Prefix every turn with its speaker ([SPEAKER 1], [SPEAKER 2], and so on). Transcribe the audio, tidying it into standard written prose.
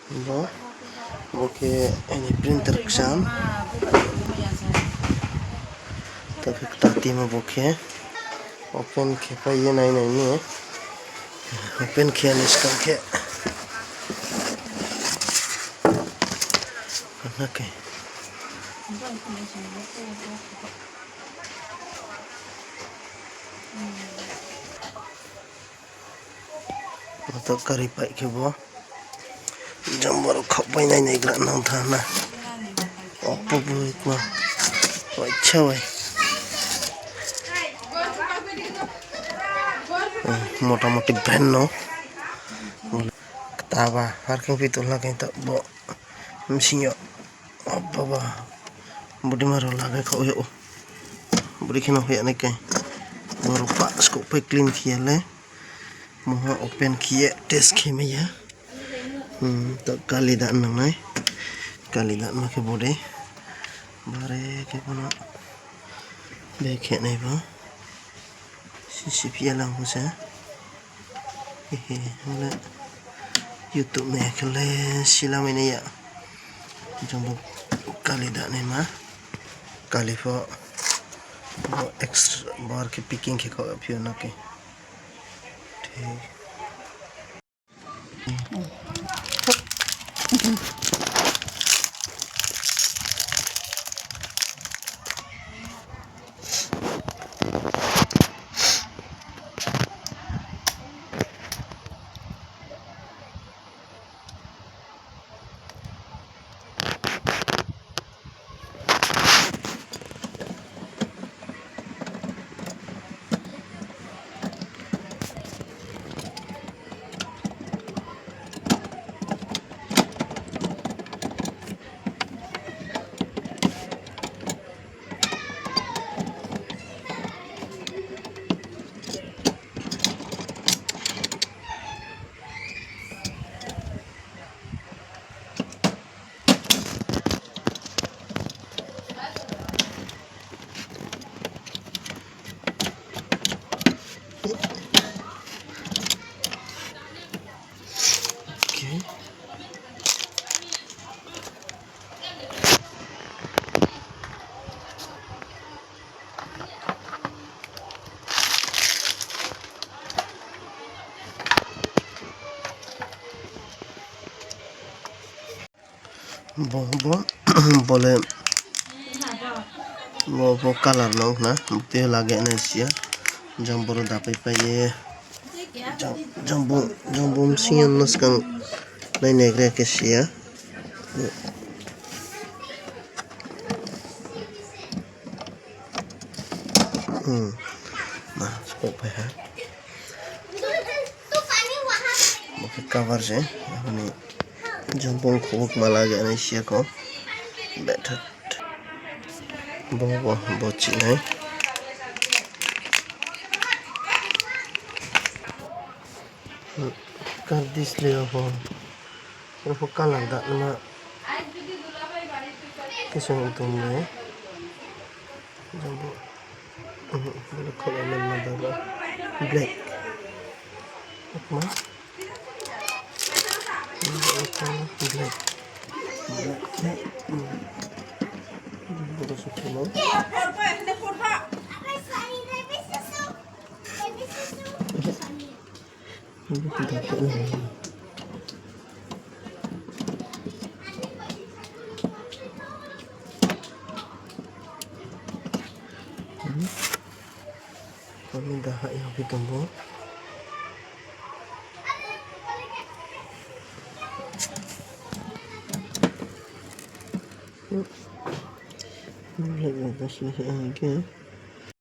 [SPEAKER 1] Bo boke ini printer ksam tapi tadi mau boke open ke paye nai ni open ke anis ke oke atau kari pai ke bo jambar khop pai nai gra nang thana oppo buit ma अच्छा भाई मोटा-मोटी brand no ताबा हर कहीं भी तो लगे तो बो machine बाबा बुढ़ी मारो लगे खाओ बुढ़ी खिनो हुआ नहीं कहीं बारो पास को पे क्लीन किया ले मुहा ओपन किए टेस्ट किए में या तो काली दान नंगे काली दान में के बोले बारे के बना देखे नहीं बा सीसीपी अलग हो जाए हमने YouTube में कले सिला में नहीं या जब काली दाने में काली फो वो एक्स्ट्रा बार के पिकिंग के को अभी ना के ठीक बोले वो कलर नोक ना ते लागे ना सिया जंबरो दापे पाए जंबो सियन नस्कं नहीं नेगरे के सिया ना स्कोप है ओके कवर से अपने जंबो खोक माला गया नहीं सिया को बैठा बहुत बच्ची नहीं कर दिस ले वो कलर दा ना किसी तुम ने जंबो बोले खोला में ना दागा ब्लैक अपना ब्लैक बहुत अच्छा ना kami dah yang ditunggu lihat atas lagi